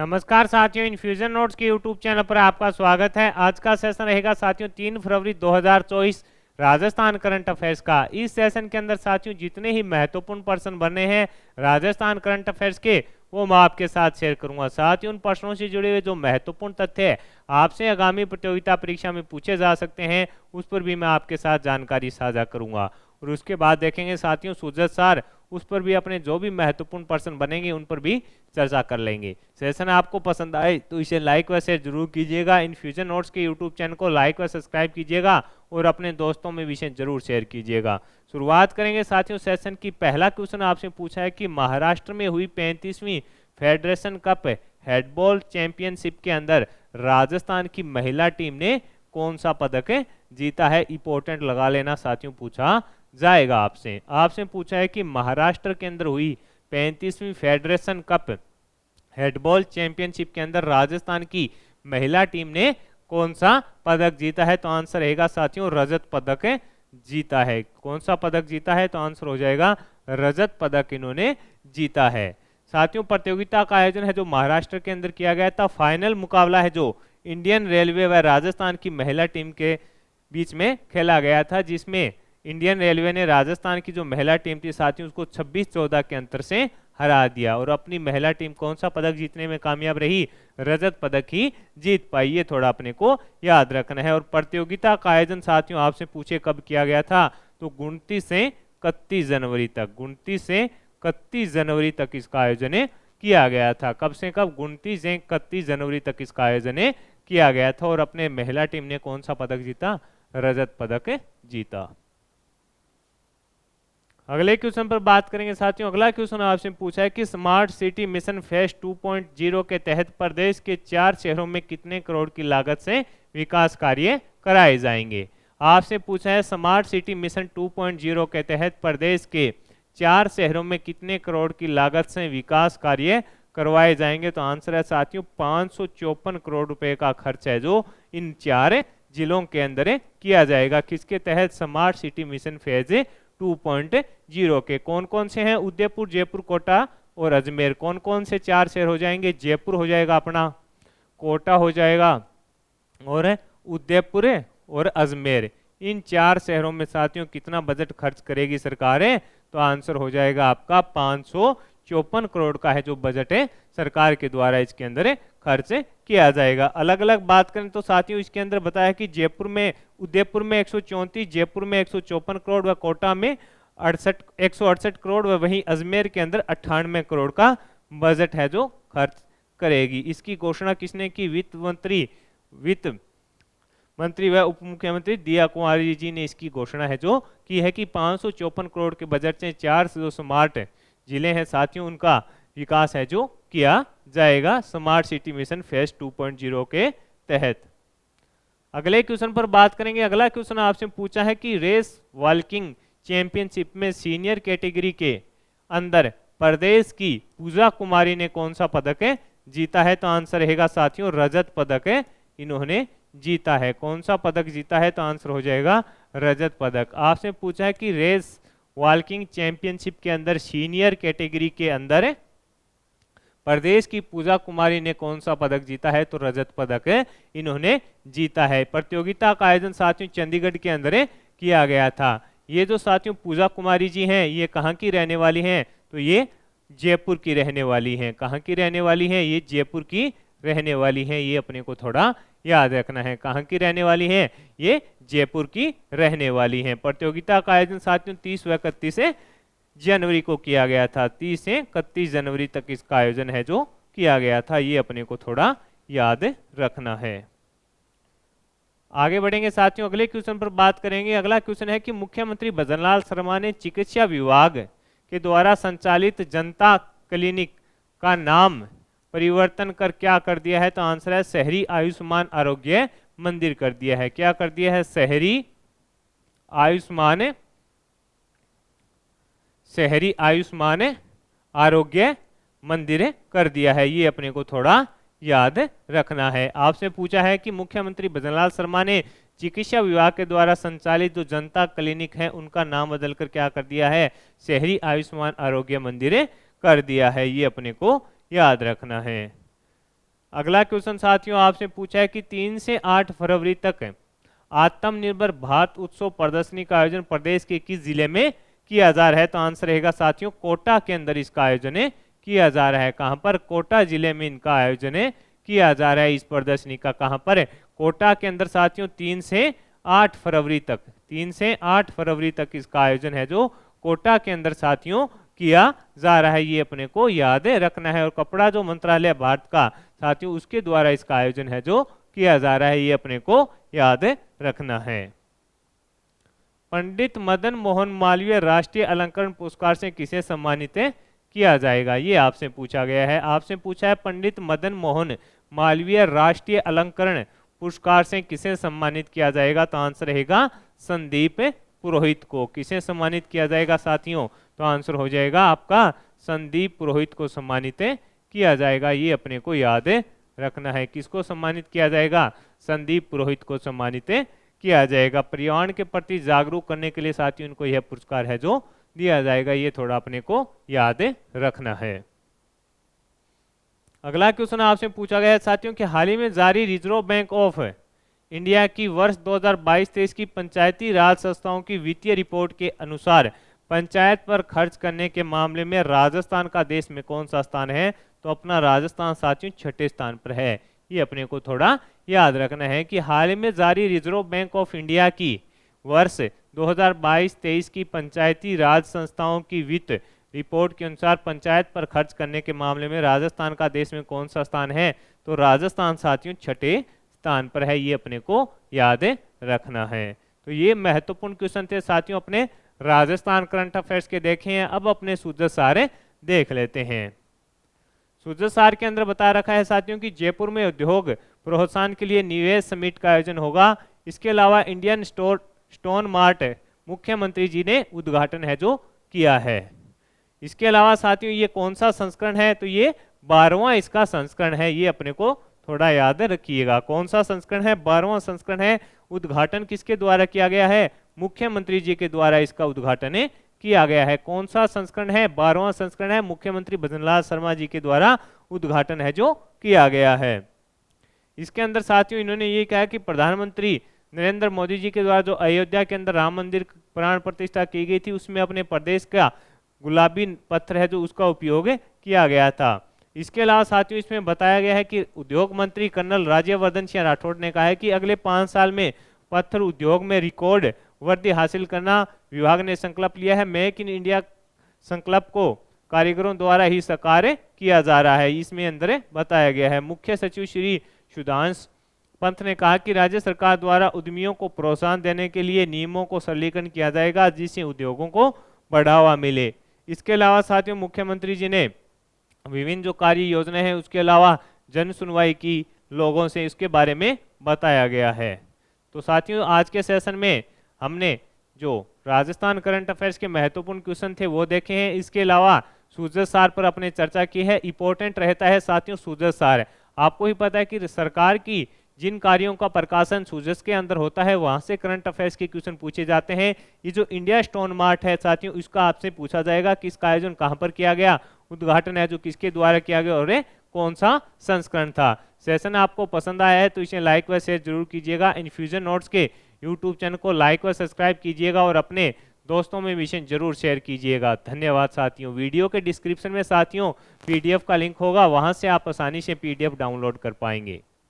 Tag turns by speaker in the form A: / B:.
A: नमस्कार साथियों, infusion notes के यूट्यूब चैनल पर आपका स्वागत है। आज का सेशन रहेगा साथियों 3 फरवरी 2024 राजस्थान करंट अफेयर्स का। इस सेशन के अंदर साथियों जितने ही महत्वपूर्ण प्रश्न बने हैं राजस्थान करंट अफेयर्स के वो मैं आपके साथ शेयर करूंगा। साथियों उन प्रश्नों से जुड़े हुए जो महत्वपूर्ण तथ्य आपसे आगामी प्रतियोगिता परीक्षा में पूछे जा सकते हैं उस पर भी मैं आपके साथ जानकारी साझा करूंगा। और उसके बाद देखेंगे साथियों सुजत सार, उस पर भी अपने जो भी महत्वपूर्ण प्रश्न बनेंगे उन पर भी चर्चा कर लेंगे। सेशन आपको पसंद आए तो इसे लाइक व शेयर जरूर कीजिएगा। इन्फ्यूजन नोट्स के यूट्यूब चैनल को लाइक व सब्सक्राइब कीजिएगा और अपने दोस्तों में विषय जरूर शेयर कीजिएगा। शुरुआत करेंगे साथियों सेशन की। पहला क्वेश्चन आपसे पूछा है कि महाराष्ट्र में हुई 35वीं फेडरेशन कप हेडबॉल चैंपियनशिप के अंदर राजस्थान की महिला टीम ने कौन सा पदक जीता है। इंपॉर्टेंट लगा लेना साथियों, पूछा जाएगा आपसे। आपसे पूछा है कि महाराष्ट्र के अंदर हुई 35वीं फेडरेशन कप हेडबॉल चैंपियनशिप के अंदर राजस्थान की महिला टीम ने कौन सा पदक जीता है। तो आंसर रहेगा साथियों रजत पदक जीता है। कौन सा पदक जीता है तो आंसर हो जाएगा रजत पदक इन्होंने जीता है। साथियों प्रतियोगिता का आयोजन है जो महाराष्ट्र के अंदर किया गया था। फाइनल मुकाबला है जो इंडियन रेलवे व राजस्थान की महिला टीम के बीच में खेला गया था, जिसमें इंडियन रेलवे ने राजस्थान की जो महिला टीम थी साथियों उसको 26-14 के अंतर से हरा दिया और अपनी महिला टीम कौन सा पदक जीतने में कामयाब रही, रजत पदक ही जीत पाई। ये थोड़ा अपने को याद रखना है। और प्रतियोगिता का आयोजन साथियों आपसे पूछे कब किया गया था तो 29 से 31 जनवरी तक, 29 से 31 जनवरी तक इसका आयोजन किया गया था। कब से कब, 29 से 31 जनवरी तक इसका आयोजन किया गया था। और अपने महिला टीम ने कौन सा पदक जीता, रजत पदक जीता। अगले क्वेश्चन पर बात करेंगे साथियों। अगला क्वेश्चन आपसे पूछा है कि स्मार्ट सिटी मिशन फेज 2.0 के तहत प्रदेश के 4 शहरों में कितने करोड़ की लागत से विकास कार्य कराए जाएंगे। आपसे पूछा है स्मार्ट सिटी मिशन 2.0 के तहत प्रदेश के 4 शहरों में कितने करोड़ की लागत से विकास कार्य करवाए जाएंगे। तो आंसर है साथियों 554 करोड़ रुपए का खर्च है जो इन 4 जिलों के अंदर किया जाएगा। किसके तहत, स्मार्ट सिटी मिशन फेज 2.0 के। कौन कौन से हैं, उदयपुर, जयपुर, कोटा और अजमेर। कौन कौन से 4 शहर हो जाएंगे, जयपुर हो जाएगा अपना, कोटा हो जाएगा और उदयपुर और अजमेर। इन 4 शहरों में साथियों कितना बजट खर्च करेगी सरकार तो आंसर हो जाएगा आपका 554 करोड़ का है जो बजट सरकार के द्वारा इसके अंदर खर्च किया जाएगा। अलग अलग बात करें तो साथियों इसके अंदर बताया कि जयपुर में, उदयपुर में 134, जयपुर में 154 करोड़ व कोटा में 168 करोड़ व वहीं अजमेर के अंदर 98 करोड़ का बजट है जो खर्च करेगी। इसकी घोषणा किसने की, वित्त मंत्री व उप मुख्यमंत्री दिया कुमारी जी ने इसकी घोषणा है जो की है कि 554 करोड़ के बजट से 4 जो स्मार्ट जिले हैं साथियों उनका विकास है जो किया जाएगा स्मार्ट सिटी मिशन फेज 2.0 के तहत। अगले क्वेश्चन पर बात करेंगे। अगला क्वेश्चन आपसे पूछा है कि रेस वॉकिंग चैंपियनशिप में सीनियर कैटेगरी के अंदर प्रदेश की पूजा कुमारी ने कौन सा पदक जीता है। तो आंसर रहेगा साथियों रजत पदक इन्होंने जीता है। कौन सा पदक जीता है तो आंसर हो जाएगा रजत पदक। आपसे पूछा है कि रेस वॉकिंग चैंपियनशिप के अंदर सीनियर कैटेगरी के अंदर प्रदेश की पूजा कुमारी ने कौन सा पदक जीता है तो रजत पदक इन्होंने जीता है। प्रतियोगिता का आयोजन साथियों चंडीगढ़ के अंदर किया गया था। ये जो साथियों पूजा कुमारी जी हैं ये कहाँ की रहने वाली हैं तो ये जयपुर की रहने वाली हैं। कहाँ की रहने वाली हैं, ये जयपुर की रहने वाली हैं। ये अपने को थोड़ा याद रखना है, कहाँ की रहने वाली हैं, ये जयपुर की रहने वाली हैं। प्रतियोगिता का आयोजन साथियों 30 व 31 जनवरी को किया गया था। 30 से 31 जनवरी तक इसका आयोजन है जो किया गया था। ये अपने को थोड़ा याद रखना है। आगे बढ़ेंगे साथियों, अगले क्वेश्चन पर बात करेंगे। अगला क्वेश्चन है कि मुख्यमंत्री भजनलाल शर्मा ने चिकित्सा विभाग के द्वारा संचालित जनता क्लिनिक का नाम परिवर्तन कर क्या कर दिया है। तो आंसर है शहरी आयुष्मान आरोग्य मंदिर कर दिया है। क्या कर दिया है, शहरी आयुष्मान आरोग्य मंदिर कर दिया है। ये अपने को थोड़ा याद रखना है। आपसे पूछा है कि मुख्यमंत्री भजनलाल शर्मा ने चिकित्सा विभाग के द्वारा संचालित जो जनता क्लिनिक है उनका नाम बदलकर क्या कर दिया है, शहरी आयुष्मान आरोग्य मंदिर कर दिया है। ये अपने को याद रखना है। अगला क्वेश्चन साथियों आपसे पूछा है कि 3 से 8 फरवरी तक आत्मनिर्भर भारत उत्सव प्रदर्शनी का आयोजन प्रदेश के किस जिले में किया जा रहा है? तो आंसर रहेगा साथियों कोटा के अंदर इसका आयोजन किया जा रहा है। कहां पर? कोटा जिले में इनका आयोजन किया जा रहा है। इस प्रदर्शनी का कहां पर है? कोटा के अंदर साथियों 3 से 8 फरवरी तक, 3 से 8 फरवरी तक इसका आयोजन है जो कोटा के अंदर साथियों किया जा रहा है। ये अपने को याद रखना है। और कपड़ा जो मंत्रालय भारत का साथियों उसके द्वारा इसका आयोजन है जो किया जा रहा है, ये अपने को याद रखना है। पंडित मदन मोहन मालवीय राष्ट्रीय अलंकरण पुरस्कार से किसे सम्मानित किया जाएगा? ये आपसे पूछा गया है। आपसे पूछा है पंडित मदन मोहन मालवीय राष्ट्रीय अलंकरण पुरस्कार से किसे सम्मानित किया जाएगा? तो आंसर रहेगा संदीप पुरोहित को। किसे सम्मानित किया जाएगा साथियों? तो आंसर हो जाएगा आपका संदीप पुरोहित को सम्मानित किया जाएगा। ये अपने को याद रखना है। किसको सम्मानित किया जाएगा? संदीप पुरोहित को सम्मानित किया जाएगा। पर्यावरण के प्रति जागरूक करने के लिए साथियों इनको यह पुरस्कार है जो दिया जाएगा। ये थोड़ा अपने को याद रखना है। अगला क्वेश्चन आपसे पूछा गया है साथियों कि हाल ही में जारी रिजर्व बैंक ऑफ इंडिया की वर्ष 2022-23 की पंचायती राज संस्थाओं की वित्तीय रिपोर्ट के अनुसार पंचायत पर खर्च करने के मामले में राजस्थान का देश में कौन सा स्थान है? तो अपना राजस्थान साथियों 6ठे स्थान पर है। ये अपने को थोड़ा याद रखना है कि हाल ही में जारी रिजर्व बैंक ऑफ इंडिया की वर्ष 2022-23 की पंचायती राज संस्थाओं की वित्त रिपोर्ट के अनुसार पंचायत पर खर्च करने के मामले में राजस्थान का देश में कौन सा स्थान है? तो राजस्थान साथियों 6ठे स्थान पर है। ये अपने को याद रखना है। तो ये महत्वपूर्ण क्वेश्चन थे साथियों अपने राजस्थान करंट अफेयर्स के देखे हैं। अब अपने सूझ सारे देख लेते हैं। सूझ सार के अंदर बता रखा है साथियों कि जयपुर में उद्योग प्रोत्साहन के लिए निवेश समिट का आयोजन होगा। इसके अलावा इंडियन स्टोन मार्ट मुख्यमंत्री जी ने उद्घाटन है जो किया है। इसके अलावा साथियों ये कौन सा संस्करण है? तो ये 12वां इसका संस्करण है। ये अपने को थोड़ा याद रखिएगा। कौन सा संस्करण है? 12वां संस्करण है। उद्घाटन किसके द्वारा किया गया है? मुख्यमंत्री जी के द्वारा इसका उद्घाटन किया गया है। कौन सा संस्करण है? 12वां संस्करण है। मुख्यमंत्री भजनलाल शर्मा जी के द्वारा उद्घाटन है जो किया गया है। इसके अंदर साथियों इन्होंने ये कहा कि प्रधानमंत्री नरेंद्र मोदी जी के द्वारा जो अयोध्या के अंदर राम मंदिर प्राण प्रतिष्ठा की गई थी उसमें अपने प्रदेश का गुलाबी पत्थर है जो उसका उपयोग किया गया था। इसके अलावा साथियों इसमें बताया गया है कि उद्योग मंत्री कर्नल राज्यवर्धन सिंह राठौड़ ने कहा है कि अगले 5 साल में पत्थर उद्योग में रिकॉर्ड वृद्धि हासिल करना विभाग ने संकल्प लिया है। मेक इन इंडिया संकल्प को कारीगरों द्वारा ही साकार किया जा रहा है, इसमें अंदर बताया गया है। मुख्य सचिव श्री सुधांश पंत ने कहा कि राज्य सरकार द्वारा उद्यमियों को प्रोत्साहन देने के लिए नियमों को सरलीकरण किया जाएगा जिससे उद्योगों को बढ़ावा मिले। इसके अलावा साथियों मुख्यमंत्री जी ने विभिन्न जो कार्य योजनाएं हैं उसके अलावा जन सुनवाई की लोगों से इसके बारे में बताया गया है। तो साथियों आज के सेशन में हमने जो राजस्थान करंट अफेयर्स के महत्वपूर्ण क्वेश्चन थे वो देखे हैं। इसके अलावा सूझ सार पर अपने चर्चा की है। इंपॉर्टेंट रहता है साथियों सूझ सार। आपको ही पता है कि सरकार की जिन कार्यों का प्रकाशन सूझ के अंदर होता है वहां से करंट अफेयर्स के क्वेश्चन पूछे जाते हैं। ये जो इंडिया स्टोन मार्ट है साथियों इसका आपसे पूछा जाएगा कि इसका आयोजन कहां पर किया गया, उद्घाटन है जो किसके द्वारा किया गया और कौन सा संस्करण था। सेशन आपको पसंद आया है तो इसे लाइक व शेयर जरूर कीजिएगा। इन्फ्यूजन नोट्स के यूट्यूब चैनल को लाइक व सब्सक्राइब कीजिएगा और अपने दोस्तों में विषय जरूर शेयर कीजिएगा। धन्यवाद साथियों। वीडियो के डिस्क्रिप्शन में साथियों पीडीएफ का लिंक होगा, वहां से आप आसानी से पीडीएफ डाउनलोड कर पाएंगे।